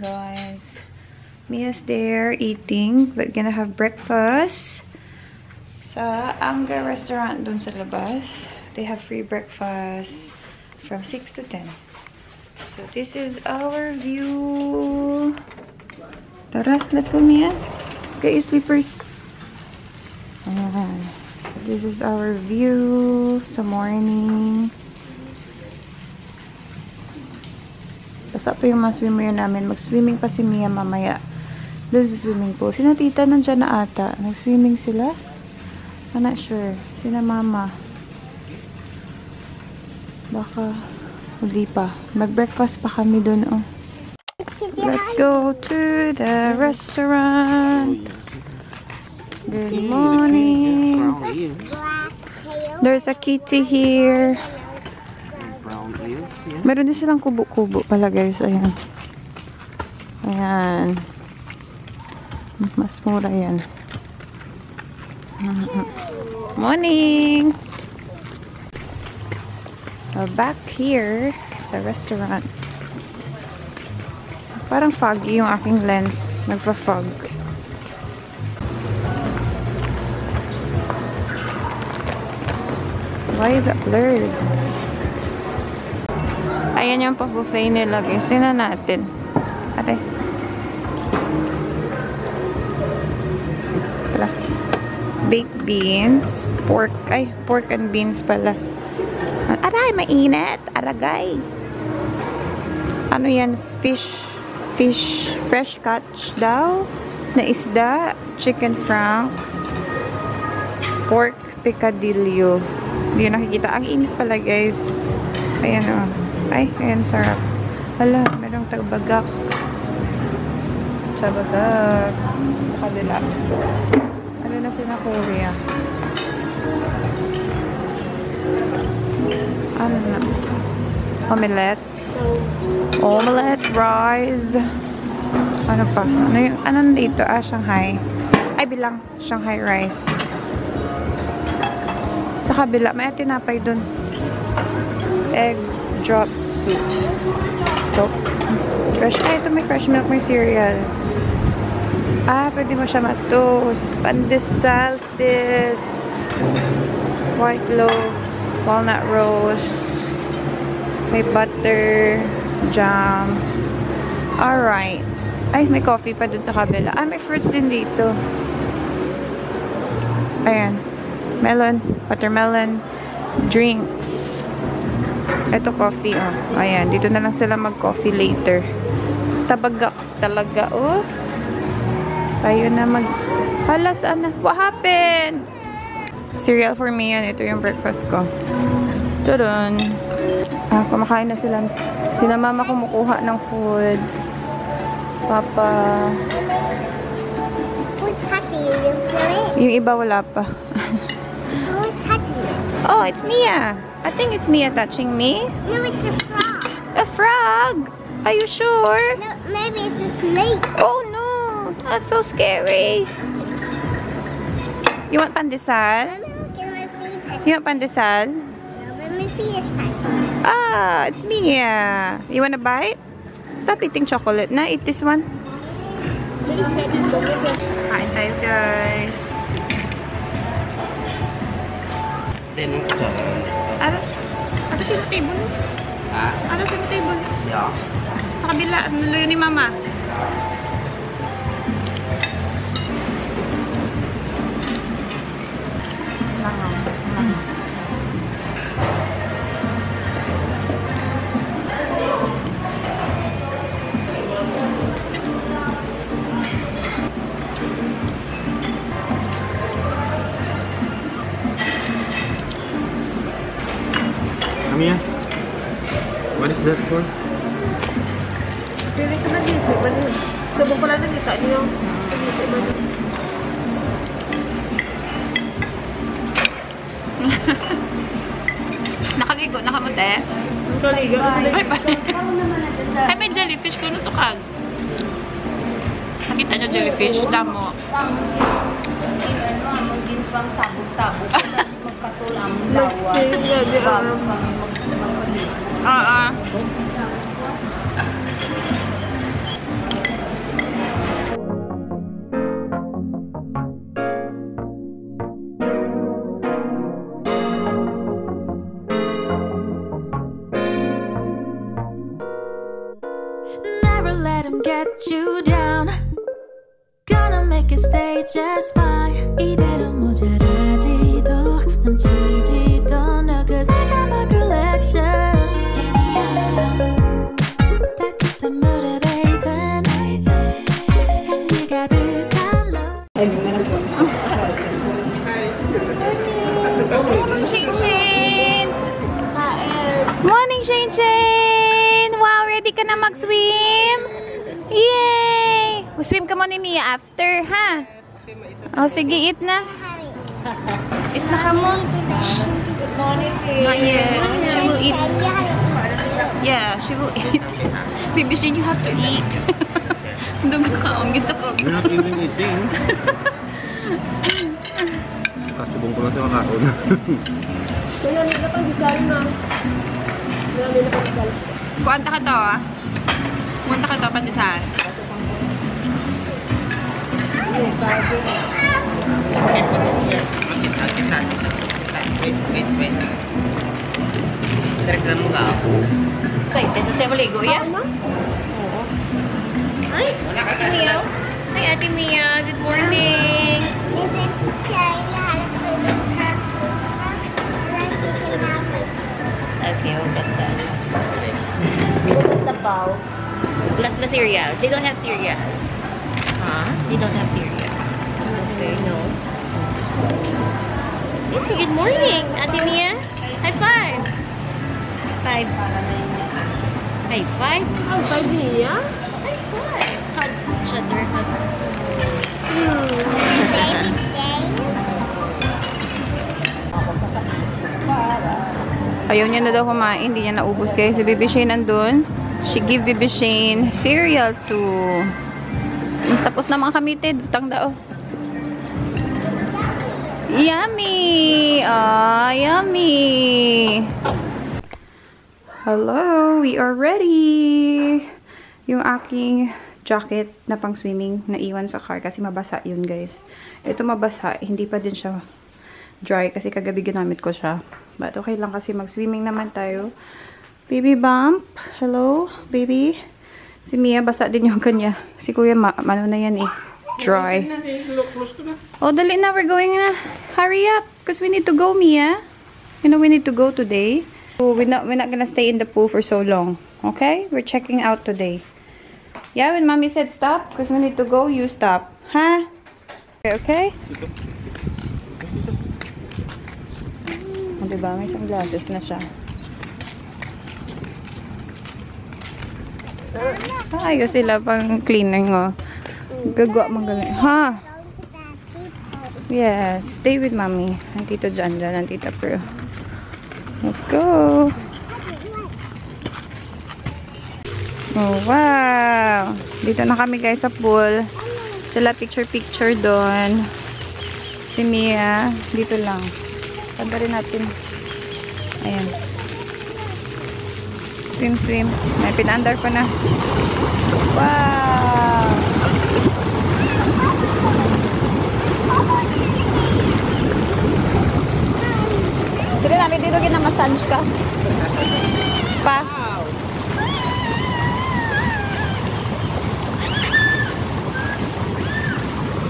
guys. Mia's there eating. We're gonna have breakfast sa Anga restaurant dun sa labas. They have free breakfast from 6 to 10. So this is our view. Tara, let's go, Mia. Get your slippers. Ayan. This is our view sa morning. Basta pa yung mga swimmer namin. Mag-swimming pa si Mia mamaya. Doon sa swimming pool. Sina tita nandyan na ata. Nag-swimming sila? I'm not sure. Sina mama. Baka hindi pa. Mag-breakfast pa kami doon. Oh. Let's go to the restaurant. Good morning. There's a kitty here. Meron din silang kubo-kubo pala guys. Ayan. Ayan. Mas mura yan. Morning! We're back here sa restaurant. Parang foggy yung aking lens. Nagpa-fog. Why is it blurred? Ayan yung pa-buffet nila guys. Tingnan natin. Ate. Tara. Baked beans. Pork. Ay, pork and beans pala. Aray, mainit. Aragay. Ano yan? Fish. Fresh catch daw. Na isda. Chicken franks. Pork picadillo. Hindi nakikita. Ang init pala guys. Ayan o. Ay, ayan, sarap. Hala, merong tagbagak. Tabagak. Kabila. Ano na sila Korea? Ano na? Omelette. Omelette, rice. Ano pa? Ano dito? Ah, Shanghai. Ay, bilang. Shanghai rice. Sa kabila, may tinapay dun. Egg drop soup. Top. Fresh. Ay, ito may fresh milk, may cereal. Ah, pwede mo siya ma-toast. Pandesal, sis. White loaf. Walnut roast. May butter. Jam. Alright. Ay, may coffee pa dun sa kabila. Ah, may fruits din dito. Ayan. Melon. Watermelon. Drinks. Ito coffee, oh. Ayan, dito na lang sila mag-coffee later. Tabagak talaga, oh. Tayo na Hala, saan na? What happened? Cereal for me yan. Ito yung breakfast ko. Tudun. Ah, kumakain na sila. Sina mama kumukuha ng food. Papa. Who's touching you? You feel it? Yung iba wala pa. Who's touching you? Oh, it's Mia. I think it's Mia touching me. No, it's a frog. A frog? Are you sure? No, maybe it's a snake. Oh no, that's so scary. You want pandesal? Let me look at my feet. You want pandesal? No, but my feet is touching. Ah, it's Mia. You want a bite? Stop eating chocolate na. Eat this one. Kain tayo guys. Ano sino table? Ha? Ano sino table? Yeah. Sa kabila, naluyo ni mama. Mia, what is that for? Pili ka na dito. Subok ko lang na dito. Ano yung Nakagigo, nakamunte. ang kaliga? Ay, may jellyfish ko nutukag. Nakita nyo jellyfish? Damo. Magginpang tabog-tabog. Magkatulang lawa. him get you down. Gonna make you stay just fine. 이대로 모자라지도 넘치지도 않아. Cause I got my collection. 따뜻한 물에 bathe 향기 가득한 love. Shin! Morning, Shin! Wow, ready ka na mag-swim? Yay! Swim ka mo ni Mia after, ha? Oh, sige, eat na. Eat na ka mo. Good morning, Not yet. She will eat. And you have Yeah, she will eat. Baby Shin, you have to eat. Doon ka, ang gitsa ko. You're not even eating. Kasubong ko lang siya makaon. Kaya nila pang gisal na. Nila pang gisal. Kuwanta ka to, ah. Kuwanta ka to, pandesal. Wait. Direct mo ka ako. Excited na siya maligo, yan? Oo. Ay, Ate Mia. Hi, Ate Mia. Good morning. Mrs. Carrie had a feeling her food and then she can have it. Okay, we'll get that. The bow. Plus the cereal. They don't have cereal. Huh? They don't have cereal. Okay, no. Yes, good morning, Ate Mia. High five. High five. Ang five niya? High five. Hug. Shutter hug. Baby Jane. Ayaw niya na daw kumain. Hindi niya naubos, guys. Si Baby Shane nandun. She give Baby Shane cereal to... Tapos na mga kamited. Utang daw. Yummy! Ah, yummy! Hello! We are ready! Yung aking jacket na pang swimming naiwan sa car kasi mabasa yun, guys. Ito mabasa. Hindi pa din siya dry kasi kagabi ginamit ko siya. But okay lang kasi mag-swimming naman tayo. Baby Bump. Hello, baby. Si Mia, basa din yung kanya. Si Kuya, ano na yan eh. Dry. Oh, dali na. We're going na. Hurry up. Because we need to go, Mia. You know, we need to go today. So, we're not gonna stay in the pool for so long. Okay? We're checking out today. Yeah, when Mommy said stop, because we need to go, you stop. Huh? Okay? Oh, diba? May sunglasses na siya. Ayos sila pang cleaning, oh. Gagawa mong galing. Ha? Yes. Stay with Mommy. Ang Tito Jan Jan, ang Tita Pearl. Let's go. Oh, wow. Dito na kami, guys, sa pool. Sila picture-picture doon. Si Mia. Dito lang. Tanda rin natin. Ayan. Swim. May pinandar pa na. Wow! Dito namin dito ginamassage ka. Spa.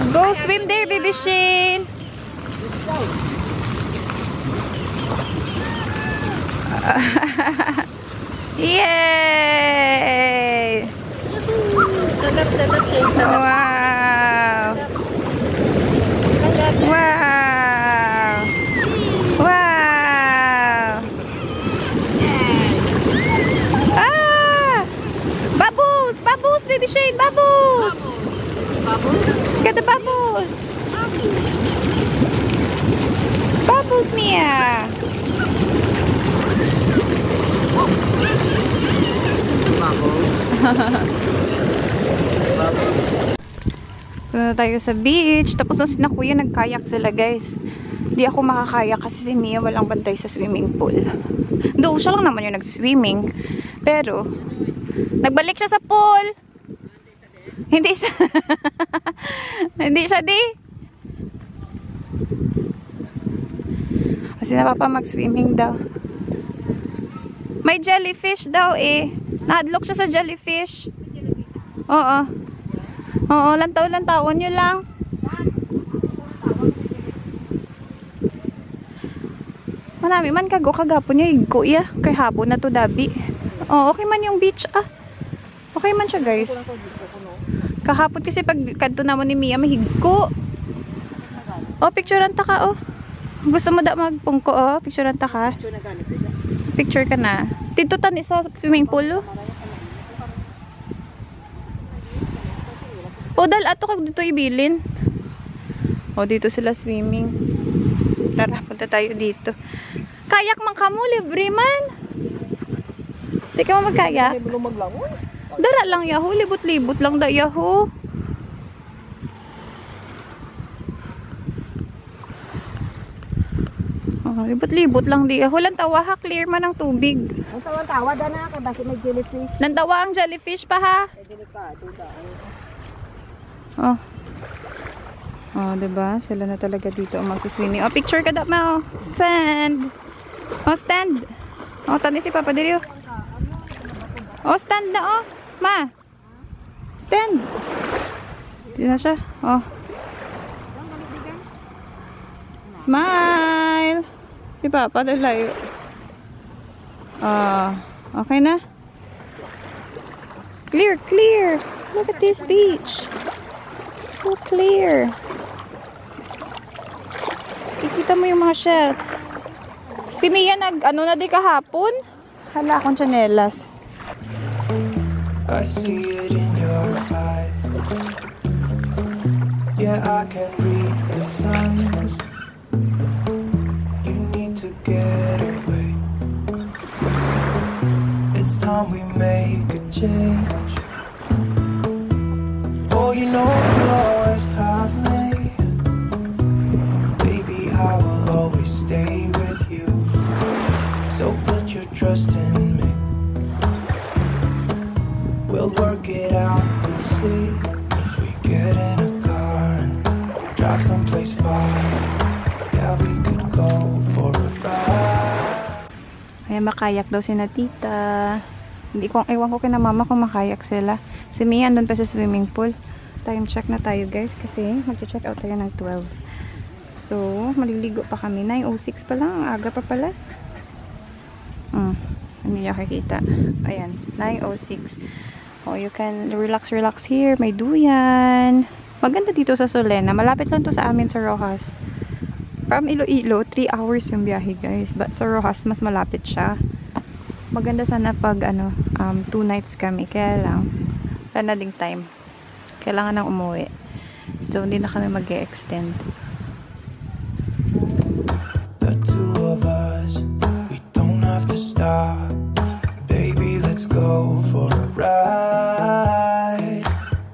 Go swim there, Baby Shane. Yay! Wow! Wow! Wow! Ah! Bubbles! Bubbles, Baby Shane! Bubbles! Get the bubbles! Bubbles, Mia! Punta tayo sa beach. Tapos nung sina Kuya, nagkayak sila, guys. Hindi ako makakayak kasi si Mia walang bantay sa swimming pool. Though, siya lang naman yung nag-swimming. Pero, nagbalik siya sa pool. Hindi siya. Hindi siya, di. Kasi napapa mag-swimming daw. May jellyfish daw eh. Nahadlok siya sa jellyfish. Oo. Oo, lantaw-lantawon nyo lang. Manami man kago kagapon niya igo ya. Kay hapon na to dabi. Oh, okay man yung beach ah. Okay man siya guys. Kahapon kasi pag kadto namon ni Mia mahigko. Oh, picturean ta ka oh. Gusto mo da magpungko oh, picturean ta ka. Picture ka na. Dito tani sa swimming pool oh. O dal ato kag dito ibilin. O dito sila swimming. Tara, punta tayo dito. Kayak man kamo, libre man. Di ka mo magkayak? Dara lang yaho, libot-libot lang da yaho. Oh, libot-libot lang di yaho. Lantawa ha, clear man ang tubig. Ang tawa-tawa da na, kaya bakit may jellyfish? Lantawa ang jellyfish pa ha. Oh. Oh, diba? Sila na talaga dito ang magsiswimming. Oh, picture ka daw, ma. Oh. Stand. Oh, stand. Oh, tani si Papa Dirio. Oh, stand na, oh. Ma. Stand. Diyan na siya. Oh. Smile. Si Papa, dalayo. Okay na? Clear, clear. Look at this beach. So clear. Ikita mo yung mga shell. Si Mia ano na di kahapon? Hala akong chanelas. I see it in your eyes. Yeah, I can read the signs. You need to get away. It's time we make a change. Oh, you know you'll always have me. Baby, I will always stay with you. So put your trust in me. We'll work it out, we'll see. If we get in a car and drive someplace far, yeah, we could go for a ride. Ay, makayak daw si na tita. Hindi ko, ewan ko kina mama kung makayak sila. Si Mia andun pa sa swimming pool. Time check na tayo guys kasi mag-check out tayo ng 12. So, maliligo pa kami. 9:06 pa lang. Aga pa pala. Hindi niya kakita. Ayan. 9:06. Oh, you can relax here. May duyan. Maganda dito sa Solena. Malapit lang to sa amin sa Rojas. From Iloilo, 3 hours yung biyahe guys. But sa Rojas, mas malapit siya. Maganda sana pag 2 nights kami. Kaya lang, wala na ding time. Kailangan nang umuwi. So, hindi na kami mag-e-extend. The two of us, we don't have to stop. Baby, let's go for a ride.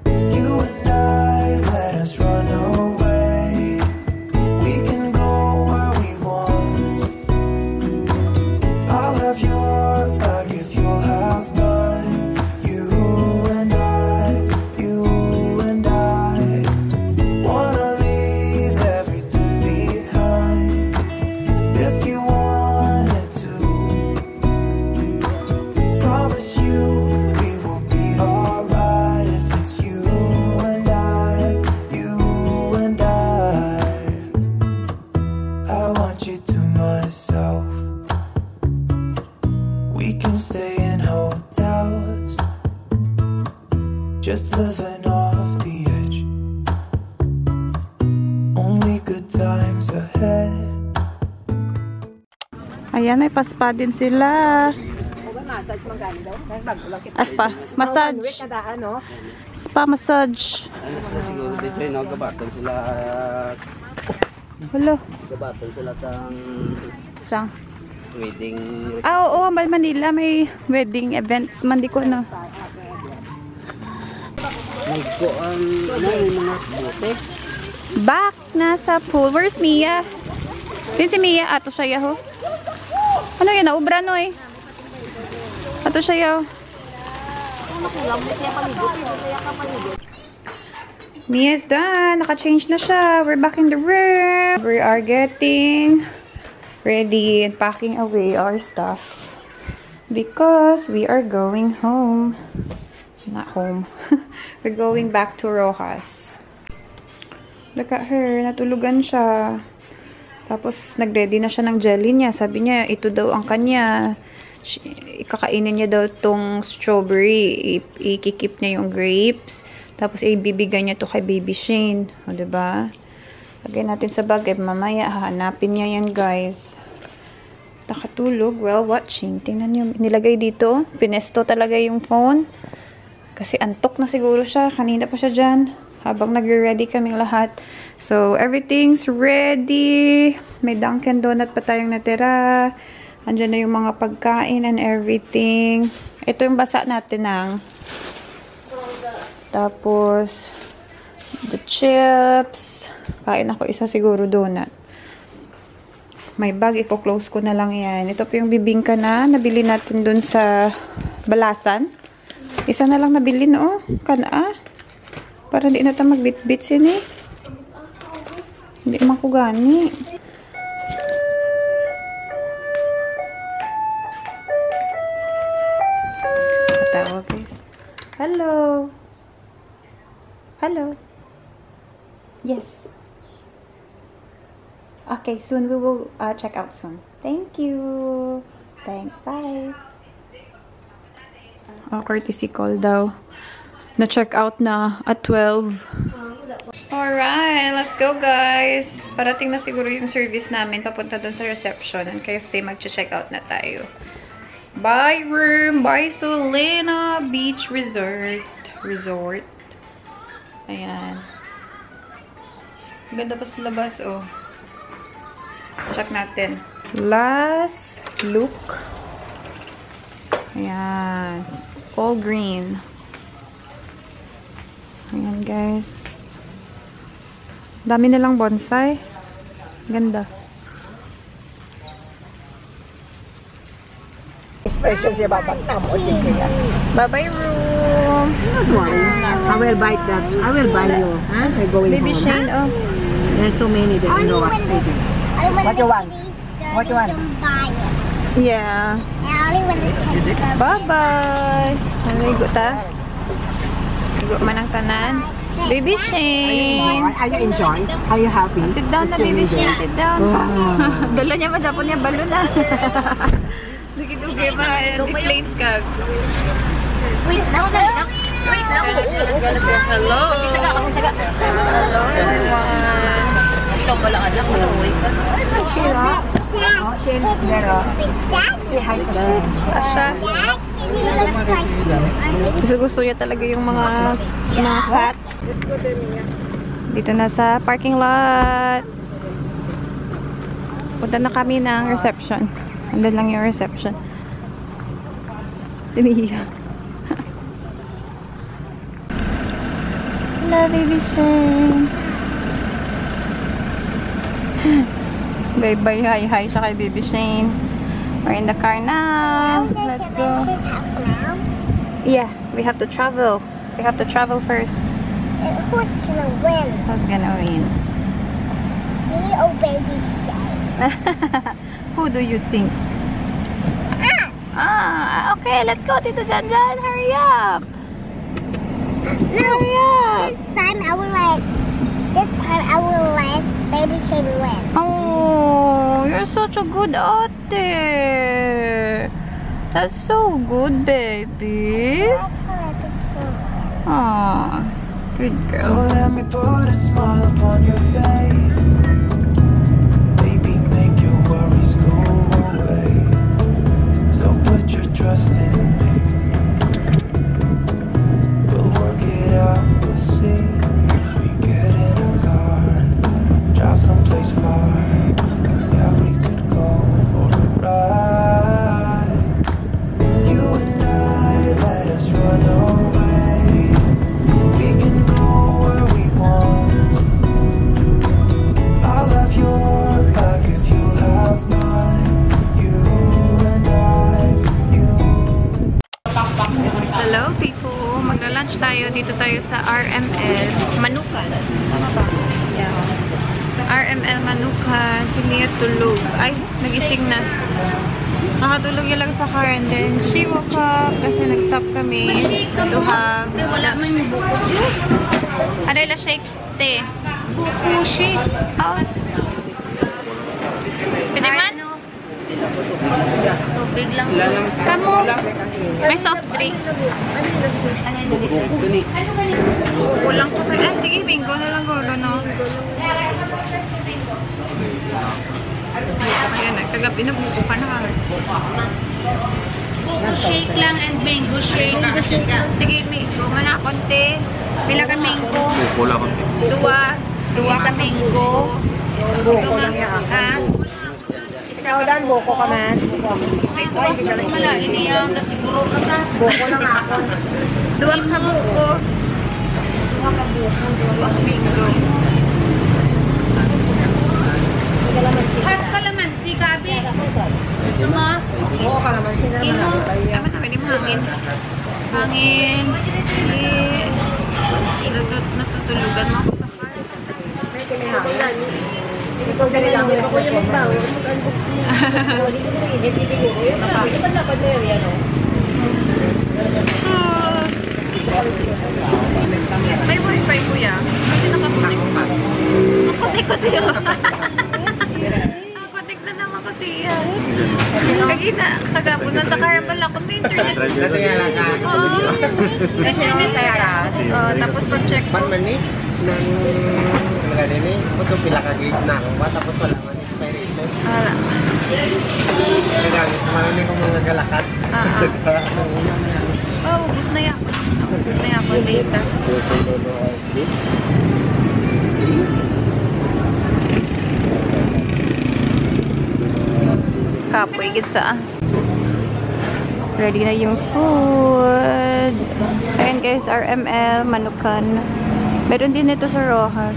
You and I, let us run away. We can go where we want. I'll have your bag if you'll have mine. You and I wanna leave everything behind. If you wanted to, promise you we will be alright. If it's you and I want you to myself. We can stay in hotels, just living off the edge. Only good times ahead. Ayan, may paspa din sila. Massage man gani daw. Bago lang kita. Aspa, massage. Spa massage. Ano sila siguro dito yun, no? Gabatan sila. Hello. Gabatan sila sa Saan? wedding. Ah, oo, Manila may wedding events. Mandi ko na. Magko ang yung mga bote. Back nasa pool. Where's Mia? Din si Mia. Ato siya yaho. Ano yan? Naubra no eh. Ato siya yaho. Mia's done. Naka-change na siya. We're back in the room. We are getting ready and packing away our stuff because we are going home. Not home. We're going back to Rojas. Look at her. Natulugan siya. Tapos, nag-ready na siya ng jelly niya. Sabi niya, ito daw ang kanya. Ikakainin niya daw tong strawberry. Ikikip niya yung grapes. Tapos, ibibigay niya to kay Baby Shane. O, diba? Lagay natin sa bag. Mamaya, hahanapin niya yan, guys. Nakatulog while watching. Tingnan niyo. Nilagay dito. Pinesto talaga yung phone. Kasi antok na siguro siya. Kanina pa siya dyan. Habang nagre-ready kaming lahat. So, everything's ready. May Dunkin' Donut pa tayong natira. Andyan na yung mga pagkain and everything. Ito yung basa natin ng. Tapos, the chips. Kain ako isa siguro donut. May bag. Iko-close ko na lang yan. Ito po yung bibingka na nabili natin dun sa Balasan. Isa na lang nabili, no? Kana. Para di na tayo magbit-bit sini. Hindi naman ko gani. Katawa, guys. Hello. Hello. Yes. Okay, soon we will check out soon. Thank you. Thanks. Bye. Courtesy call daw. Na-check out na at 12. Alright, let's go, guys. Parating na siguro yung service namin papunta dun sa reception. And kasi mag-check out na tayo. Bye room, bye Solena Beach Resort. Ayan. Ganda pa sa labas, oh. Check natin. Last look. Ayan. All green. Ayan, guys. Dami nilang bonsai. Ganda. Expression siya babagtam o din kaya. Bye-bye room. I will buy that. I will buy you. Huh? I'm going Baby home. Shane, oh. There's so many that you know what city. What you want? What you want? Yeah. Bye-bye. Naligo ta. Ligo man ang tanan. Baby Shane. Are you enjoying? Are you happy? Sit down na, Baby Shane. Sit down. Dala niya madapon niya balon na. Dugay pa. Deflate ka. Wait lang. Hello. Hello, everyone. Ito wala anak mo. Shira. Oh, Shane, there. Say hi to them. Asha. Gusto niya talaga yung mga cat. Dito na sa parking lot. Punta na kami ng reception. Andun lang yung reception. Si Mia. Hello, Baby Shane. Bye-bye, hi-hi sa kay Baby Shane. We're in the car now. Let's go. Yeah, we have to travel. We have to travel first. Who's gonna win? Who's gonna win? Me or Baby Shane? Who do you think? Okay, let's go, Tito Janjan. Hurry up. Hurry up. This time I will let Baby Shane win. Oh, you're such a good ate. That's so good, baby. Aw, good So girl. let me put a smile upon your face. Baby, make your worries go away. So put your trust in me. We'll work it out, we'll see. If we get in a car and drive someplace far, yeah, we could go for a ride. You and I, let us run away. We can go where we want. I'll have your back if you have mine. You and I, you. Hello, people. Magla-lunch tayo. Dito tayo sa RML Manukan. Tama ba? Yeah. RML Manukan. Si Mia tulog. Ay, nagising na. Nakatulog yun lang sa car and then she woke up kasi nag-stop kami to have... Wala man yung buko juice. Ano yung shake? Te. Buko shake. Out. Pwede man? Tubig lang. Kamu. May soft drink. Kulang ko. Ay, sige, bingo na lang gulo, no? Ayan, kagabi na buko pa na. Buko shake lang and mango shake. Sige, bingo nga na konti. Pila ka mango? Wala kang Dua ka mango. Ha? Saudan, buko ka man. Ay, hindi ka lang malain niya. Kasi siguro ka sa. Buko lang ako. Dua ka buko. Dua ka bingo. Hot kalamansi, Gabi. Gusto mo? Buko ka naman sila. Tama na, hindi mo hangin. Hangin. Natutulugan mo ako sa car. May kinihangan. Ikaw ganun lang. Ako yung magbago. May wifi ko yan. Kasi nakakunik pa. Nakakunik ko siya. Nakakunik na naman ko siya. Kagina, kagapon na sa karabal ako na internet. Oo. Kasi internet. Tapos pag-check ko. nang nagano ni puto pila ka gig na ako tapos wala man expiration. Wala. Nagamit naman ni kung mga galakad. Oh, ubus na yan. Ubus na yan ang data. Kapoy gitsa. Ready na yung food. Ayan guys, RML, manukan. Meron din ito sa Rojas.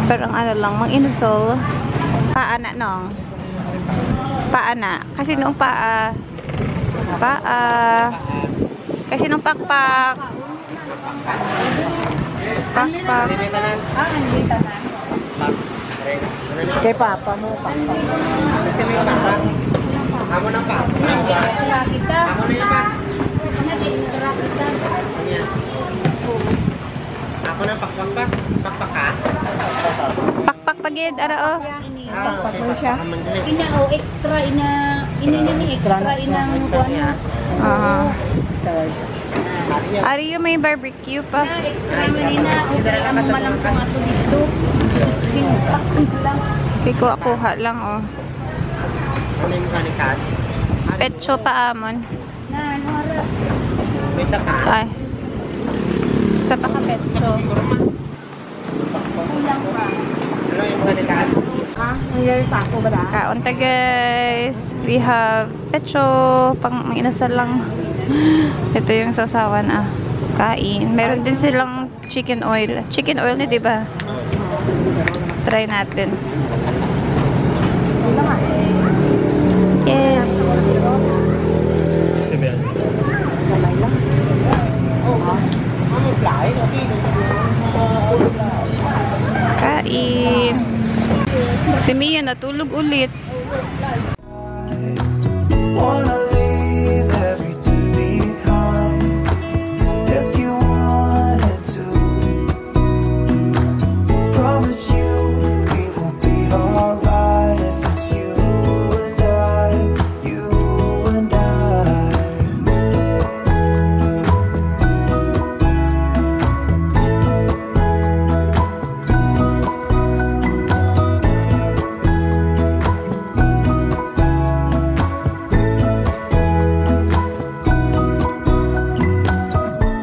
Pero ang ano lang, mang inusol. Paana nong. Paana. Kasi nung paa. Kasi nung pakpak. Pakpak. Andito na. Kay Papa mo, Papa. Kasi may papa. Amo na pa. Extra kita. Amo na yan pa. Nag-extra kita. Ako na pakpak pa. Pakpak ka? Pakpak pagid, ara o. Okay, pakpak ka man dali. Ina o extra ina inang kuan. Ari yung may barbecue pa. Extra man ina o ang malampong ato dito. Binupak lang. Kuha lang o. Ano yung kanikas? Petso pa amon. Na ano ara. May saka. Ay. Sa pa ka petso. Kulang pa. Ano yung kanikas? Nangyari sa ako ba da? Kaon ta guys. We have petso. Pang inasal lang. Ito yung sasawan kain. Meron din silang chicken oil. Chicken oil ni diba? Try natin. Yeah. Kain. Si Mia natulog ulit. Wanna leave everything behind if you wanted to. Promise you we will be alright if it's you and I, you and I.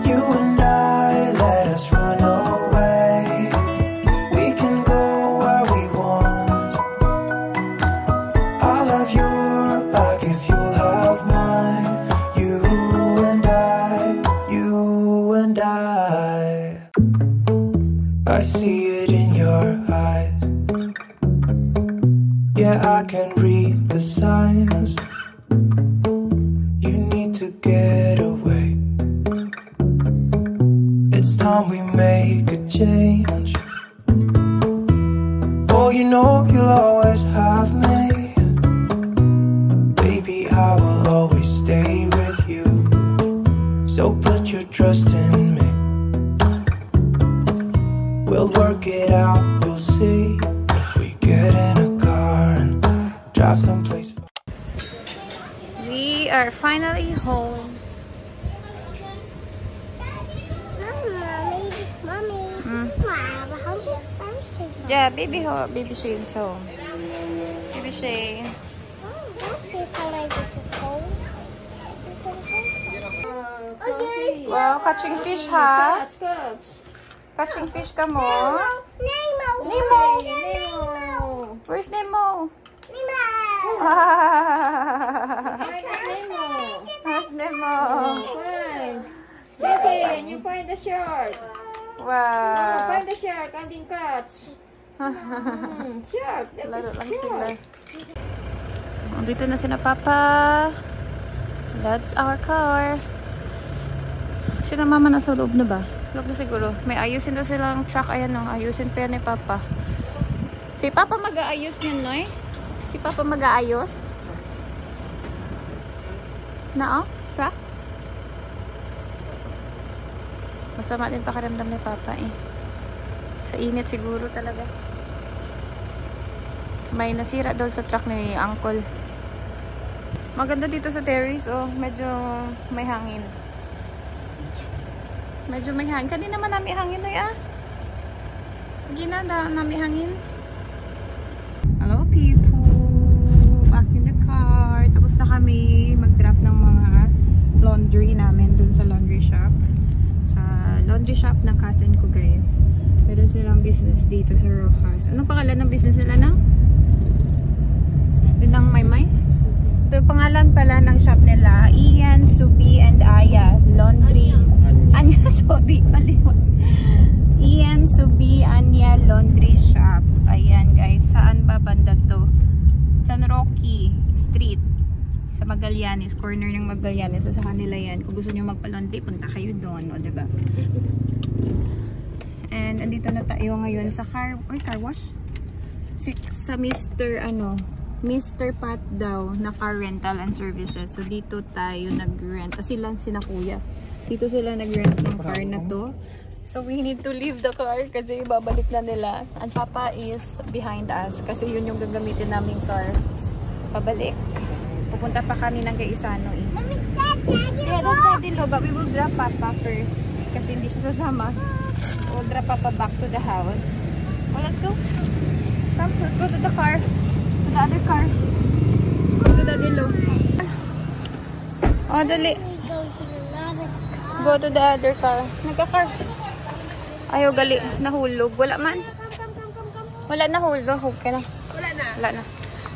You and I, let us run away. We can go where we want. I'll have your back if you'll have mine. You and I, you and I. I see it in your eyes. Yeah, I can read the signs. You need to get away. It's time we make a change. Oh, you know you'll always have me. trust in me. We'll work it out, you'll see. If we get in a car and drive someplace. We are finally home. Yeah, baby Shane's home. Baby Shane. Wow, catching fish ha? Catching fish ka mo? Nemo! Where's Nemo? Where's Nemo? Can you find the shark? Wow. Find the shark and then catch. Shark. Laro lang sila. Dito na sila Papa. That's our car. Sila Mama nasa loob na ba? Loob na siguro. May ayusin na silang truck. Ayan o. Ayusin pa yan ni Papa. Si Papa mag-aayos niyan, Noy? Si Papa mag-aayos? Na o? Truck? Masama din pakiramdam ni Papa eh. Sa init siguro talaga. May nasira daw sa truck ni Uncle. Maganda dito sa terrace oh. Medyo may hangin. Medyo may hangin. Kanina naman namin hangin na Kanina namin hangin. Hello people. Back in the car. Tapos na kami mag-drop ng mga laundry namin dun sa laundry shop. Sa laundry shop ng cousin ko guys. Meron silang business dito sa Rojas. Anong pangalan ng business nila nang? Dinang Maymay? Ito pangalan pala ng shop nila. Ian, Subi, and Aya. Laundry. Anya, sorry. Maliwan. Ian, Subi, Anya Laundry Shop. Ayan guys. Saan ba banda to? San Roque Street. Sa Magallanes. Corner ng Magallanes. Sa kanila yan. Kung gusto nyo magpa-laundry, punta kayo doon. O, diba? And andito na tayo ngayon sa car wash? Sa Mr. Pat daw na car rental and services. So dito tayo nag-rent. Sila Kuya. Dito sila nag-rent ng car na to. So we need to leave the car kasi babalik na nila. And Papa is behind us kasi yun yung gagamitin naming car. Pabalik. Pupunta pa kami ng kay Isano eh. Yeah, that's Daddy Lo. But we will drop Papa first. Kasi hindi siya sasama. We'll drop Papa back to the house. Oh, let's go. Come, let's go to the car. To the other car. Go to Daddy Lo. Oh, dali. Go to the other car. Nagka-car. Ayaw gali. Nahulog. Wala man. Wala nahulog. Okay na. Wala na.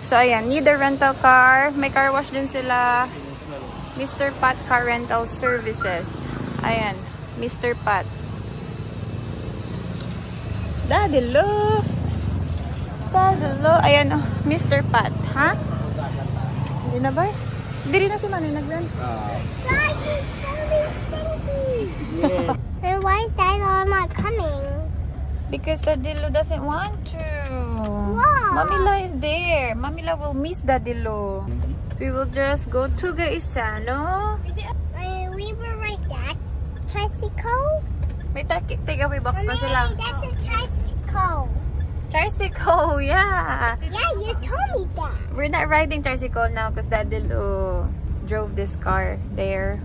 So, ayan. Need a rental car. May car wash din sila. Mr. Pat Car Rental Services. Ayan. Mr. Pat. Daddy Lo. Daddy Lo. Ayan o. Mr. Pat. Ha? Hindi na ba? Hindi rin na si Manny nag-rent. And why is that all not coming? Because Daddy Lo doesn't want to. Wow. Mamila is there. Mamila will miss Daddy Lo. We will just go to Gaisano. We were right there. Tricycle? May take-away box pa sila. That's a tricycle. Tricycle, yeah. Yeah, you told me that. We're not riding tricycle now because Daddy Lo drove this car there.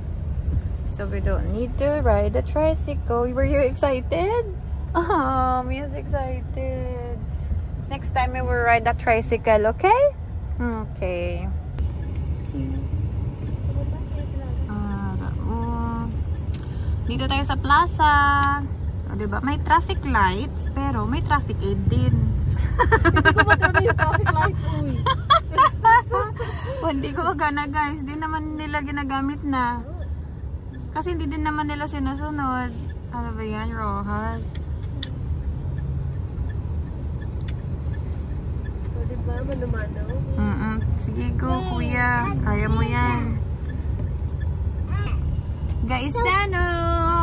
So we don't need to ride the tricycle. Were you excited? Oh, Mia's excited. Next time we will ride the tricycle, okay? Okay. Dito tayo sa plaza. O, diba? May traffic lights, pero may traffic aid din. Hindi ko magkano yung traffic lights, uy. Hindi ko magana, guys. Di naman nila ginagamit na. Kasi hindi din naman nila sinusunod. Ano ba yan, Rojas? O, diba? Manumano. Sige, go, kuya. Kaya mo yan. Gaisano!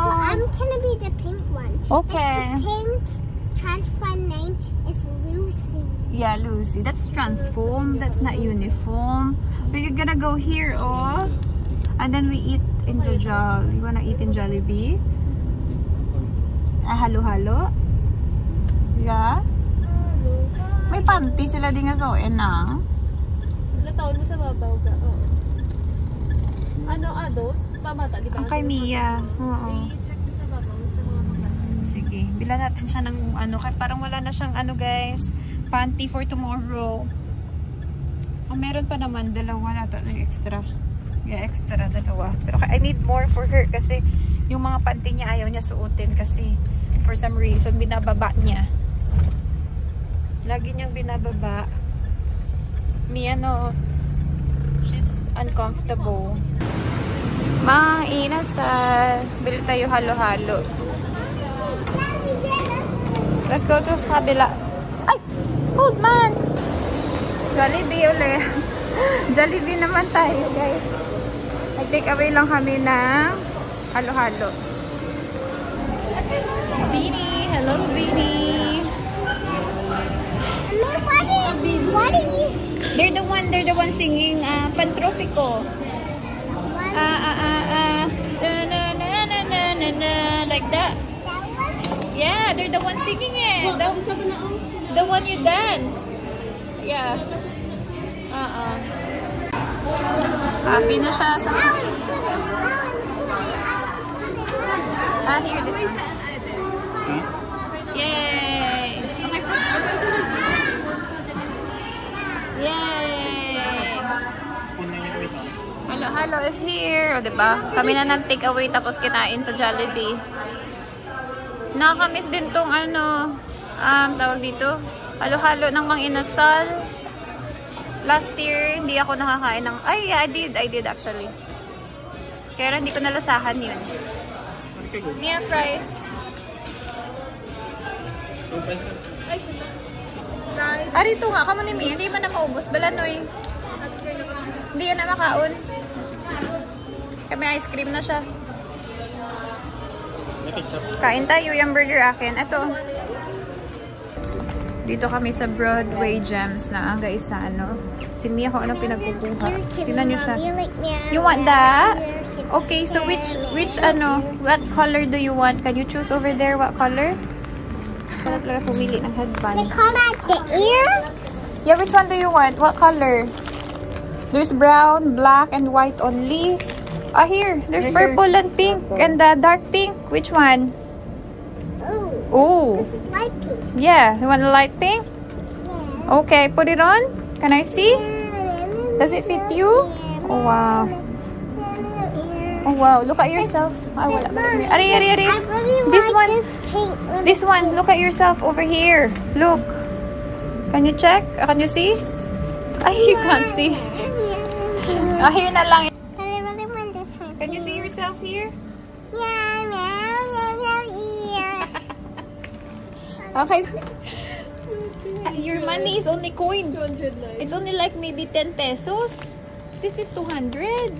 So I'm gonna be the pink one. Okay. And the pink transform name is Lucy. Yeah, Lucy. That's transform. That's not uniform. We're gonna go here, oh. And then we eat in Jajal. You wanna eat in Jollibee? Halo-halo? Yeah? May panty sila din nga zoe na. Taon mo sa babaw ka. Oo. Ano, pamata, di ba? Ang kay Mia. Oo. I-check mo sa babaw sa mga mata. Sige. Bila natin siya ng kaya parang wala na siyang guys. Panty for tomorrow. Meron pa naman, dalawa nata na extra. Yeah, extra, dalawa. Pero I need more for her kasi yung mga panty niya ayaw niya suotin kasi for some reason binababa niya. Lagi niyang binababa. Mia, no, she's uncomfortable. Mga inasal. Bili tayo halo-halo. Let's go to sa kabila. Ay! Hold man! Jollibee ulit. Jollibee naman tayo, guys. Nag-take away lang kami ng halo-halo. Beanie! Hello, Beanie! What are you? They're the one singing Pantropico. Like that. Yeah, they're the one singing it. The one you dance. Yeah. Happy na siya sa... here, this one. Yay! Yay! Halo-halo is here. O, diba? Kami na nag-take away tapos kinain sa Jollibee. Nakakamiss din tong tawag dito, halo-halo ng Mang Inasal. Last year, hindi ako nakakain ng... Ay, yeah, I did actually. Kaya hindi ko nalasahan yun. Mia fries. Rito nga, kamo ni Mia. Hindi man na maubos. Balanoy. Hindi yan na makaon. Kami ice cream na siya. Kain tayo yung burger akin. Ito. Dito kami sa Broadway Gems na guys sa Si Mia ko anong pinagkukuha. Tingnan niyo siya. You want that? Okay, so which what color do you want? Can you choose over there what color? So na talaga pumili ng headband. They call that the ear? Yeah, which one do you want? What color? There's brown, black, and white only. Here. There's purple and pink and the dark pink. Which one? Oh. This is light pink. Yeah. You want a light pink? Yeah. Okay, put it on. Can I see? Does it fit you? Oh, wow. Oh, wow. Look at yourself. Oh, wala ba? Ari. I really This like one. this pink. This one. Look at yourself over here. Look. Can you check? Can you see? Ay, you can't see. Here na lang. I really want this one. Can you see yourself here? Meow, meow, meow, meow, ear. Okay. Your money is only coins. It's only like maybe 10 pesos. This is 200.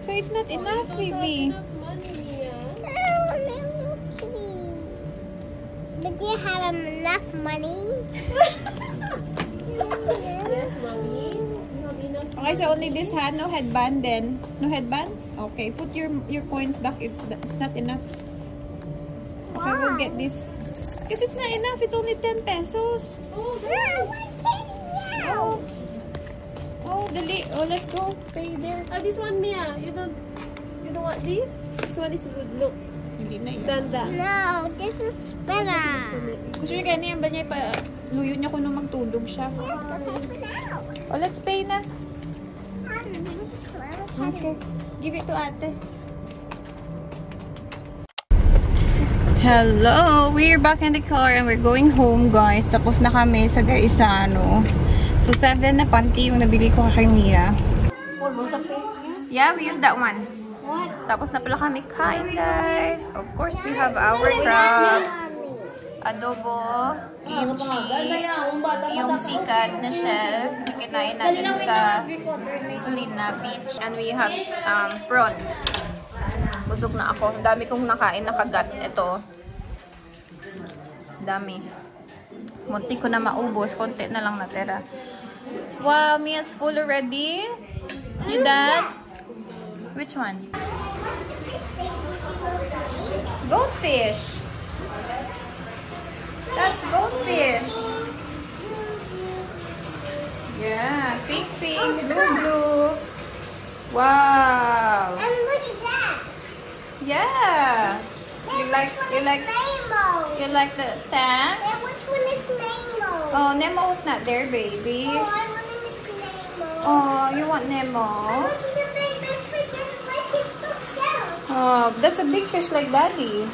So it's not enough, baby. But do you have enough money? Yes, mommy. You have enough. Okay, so only this hat, no headband then. No headband? Okay, put your coins back. It's not enough. Okay, we'll get this. Because it's not enough. It's only 10 pesos. Oh, dali. Oh, let's go. Pay there. This one, Mia. You don't want this? This one is good. Look. Hindi na yun. Ganda. No, this is better. Gusto niya ganyan ba niya pa luyo niya kung nung magtulog siya. Oh, let's pay na. Okay. Give it to ate. Hello! We're back in the car and we're going home, guys. Tapos na kami sa Gaisano. So, 7 na panty yung nabili ko kay Mia. Yeah, we used that one. What? Tapos na pala kami kain, guys. Of course, we have our crab, adobo, kimchi, yung sikat na shell. Kinain natin sa Sulina Beach. And we have prawn. Busog na ako. Ang dami kong nakain na kagat. Ito. Dami. Munti ko na maubos. Konti na lang natira. Wow, Mia's full already. You done? Which one? Goldfish. That's goldfish. Yeah, pink, blue, blue. Wow. And look at that. Yeah. You like Rainbow. you like the tank? And which one is Nemo? Oh, Nemo's not there, baby. Oh, I want to miss Nemo. Oh, you want I Nemo? want to the big fish. It's like it's so scary. Oh, that's a big fish like Daddy.